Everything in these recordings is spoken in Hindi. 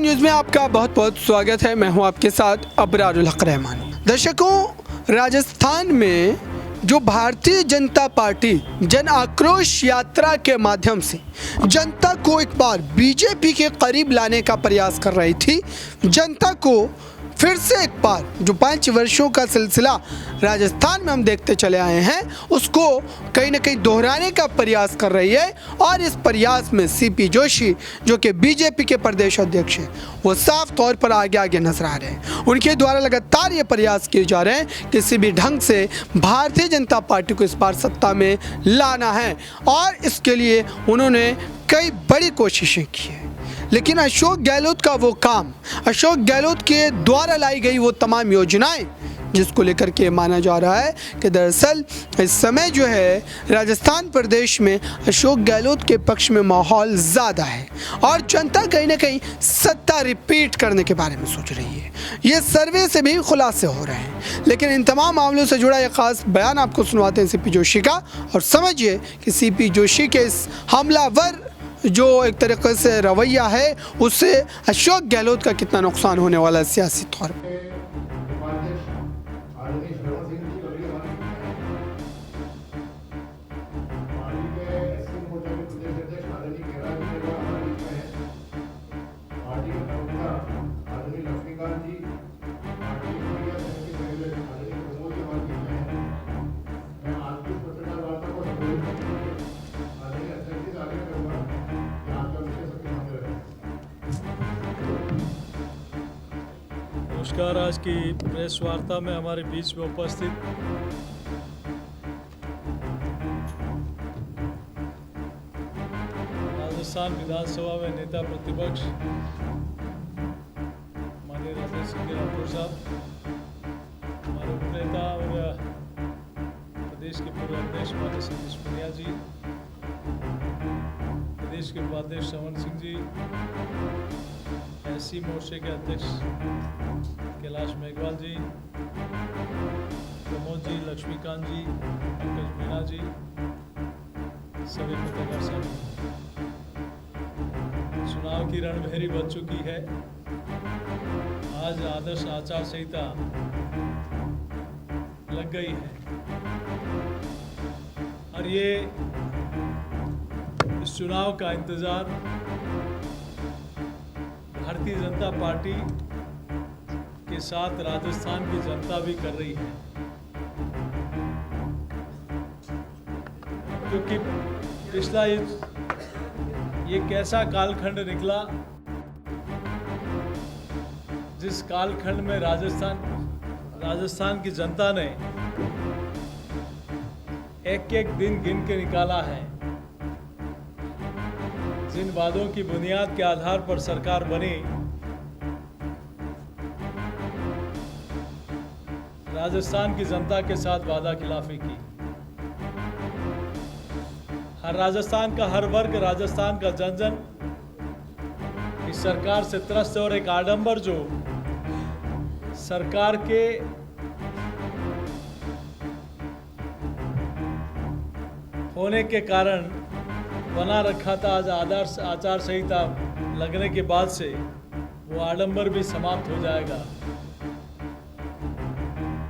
न्यूज में आपका बहुत बहुत स्वागत है। मैं हूं आपके साथ अबरारुल हक रहमान। दर्शकों, राजस्थान में जो भारतीय जनता पार्टी जन आक्रोश यात्रा के माध्यम से जनता को एक बार बीजेपी के करीब लाने का प्रयास कर रही थी, जनता को फिर से एक बार जो 5 वर्षों का सिलसिला राजस्थान में हम देखते चले आए हैं उसको कहीं ना कहीं दोहराने का प्रयास कर रही है। और इस प्रयास में सीपी जोशी जो कि बीजेपी के प्रदेश अध्यक्ष हैं, वो साफ तौर पर आगे आगे नजर आ रहे हैं। उनके द्वारा लगातार ये प्रयास किए जा रहे हैं किसी भी ढंग से भारतीय जनता पार्टी को इस बार सत्ता में लाना है, और इसके लिए उन्होंने कई बड़ी कोशिशें की हैं। लेकिन अशोक गहलोत का वो काम, अशोक गहलोत के द्वारा लाई गई वो तमाम योजनाएं, जिसको लेकर के माना जा रहा है कि दरअसल इस समय जो है राजस्थान प्रदेश में अशोक गहलोत के पक्ष में माहौल ज़्यादा है और जनता कहीं ना कहीं सत्ता रिपीट करने के बारे में सोच रही है। ये सर्वे से भी खुलासे हो रहे हैं। लेकिन इन तमाम मामलों से जुड़ा एक ख़ास बयान आपको सुनवाते हैं सीपी जोशी का, और समझिए कि सीपी जोशी के इस हमलावर जो एक तरीके से रवैया है उससे अशोक गहलोत का कितना नुकसान होने वाला है सियासी तौर पर। नमस्कार। आज की प्रेस वार्ता में हमारे बीच में उपस्थित राजस्थान विधानसभा में नेता प्रतिपक्ष माननीय राजेश सिंह राठौर साहब, हमारे उपनेता और प्रदेश के पूर्व अध्यक्ष माननीय सतीश पुनिया जी, प्रदेश के उपाध्यक्ष श्रवण सिंह जी, एससी मोर्चे के अध्यक्ष कैलाश मेघवाल जी, प्रमोद जी, लक्ष्मीकांत जी, पंकज मीणा जी, सभी पत्रकार साथी। चुनाव की रणभेरी बज चुकी है। आज आदर्श आचार संहिता लग गई है और ये इस चुनाव का इंतजार भारतीय जनता पार्टी के साथ राजस्थान की जनता भी कर रही है, क्योंकि पिछला ये कैसा कालखंड निकला जिस कालखंड में राजस्थान की जनता ने एक एक दिन गिन के निकाला है। जिन वादों की बुनियाद के आधार पर सरकार बनी, राजस्थान की जनता के साथ वादा खिलाफी की। हर राजस्थान का हर वर्ग, राजस्थान का जन जन इस सरकार से त्रस्त है और एक आडंबर जो सरकार के होने के कारण बना रखा था, आज आदर्श आचार संहिता लगने के बाद से वो आडंबर भी समाप्त हो जाएगा।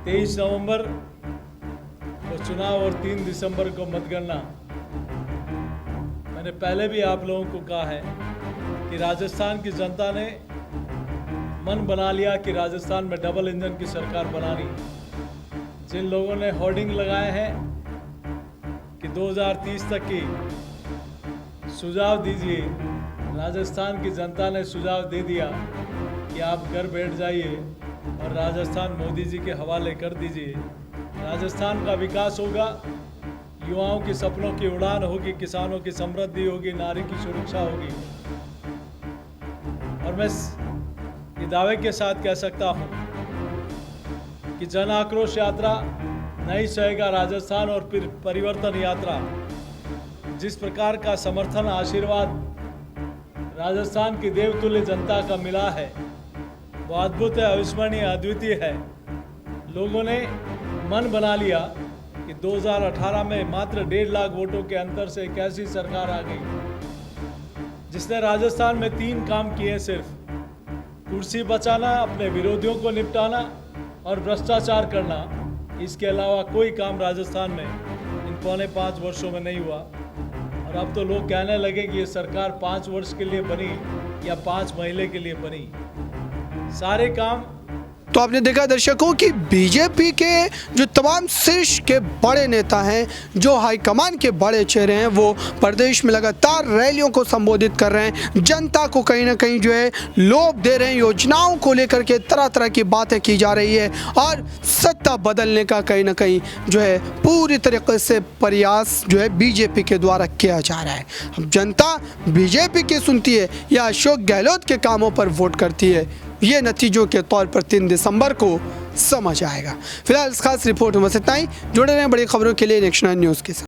23 नवंबर को चुनाव और 3 दिसंबर को मतगणना। मैंने पहले भी आप लोगों को कहा है कि राजस्थान की जनता ने मन बना लिया कि राजस्थान में डबल इंजन की सरकार बनानी। जिन लोगों ने होर्डिंग लगाए हैं कि 2030 तक की सुझाव दीजिए, राजस्थान की जनता ने सुझाव दे दिया कि आप घर बैठ जाइए और राजस्थान मोदी जी के हवाले कर दीजिए। राजस्थान का विकास होगा, युवाओं के सपनों की उड़ान होगी, किसानों की समृद्धि होगी, नारी की सुरक्षा होगी। और मैं ये दावे के साथ कह सकता हूँ कि जन आक्रोश यात्रा नहीं सहेगा राजस्थान, और फिर परिवर्तन यात्रा जिस प्रकार का समर्थन, आशीर्वाद राजस्थान की देवतुल्य जनता का मिला है वो अद्भुत है, अविस्मरणीय, अद्वितीय है। लोगों ने मन बना लिया कि 2018 में मात्र 1.5 लाख वोटों के अंतर से एक ऐसी सरकार आ गई जिसने राजस्थान में 3 काम किए सिर्फ। कुर्सी बचाना, अपने विरोधियों को निपटाना और भ्रष्टाचार करना, इसके अलावा कोई काम राजस्थान में इन 4.5 वर्षों में नहीं हुआ। और अब तो लोग कहने लगे कि ये सरकार 5 वर्ष के लिए बनी या 5 महीने के लिए बनी। सारे काम तो आपने देखा दर्शकों कि बीजेपी के जो तमाम शीर्ष के बड़े नेता हैं, जो हाईकमान के बड़े चेहरे हैं, वो प्रदेश में लगातार रैलियों को संबोधित कर रहे हैं, जनता को कहीं ना कहीं जो है लोभ दे रहे हैं, योजनाओं को लेकर के तरह तरह की बातें की जा रही है और सत्ता बदलने का कहीं ना कहीं जो है पूरी तरीके से प्रयास जो है बीजेपी के द्वारा किया जा रहा है। अब जनता बीजेपी की सुनती है या अशोक गहलोत के कामों पर वोट करती है, ये नतीजों के तौर पर 3 दिसंबर को समझ आएगा। फिलहाल इस खास रिपोर्ट में बस इतना ही। जुड़े रहें बड़ी खबरों के लिए नेक्स्ट 9 न्यूज़ के साथ।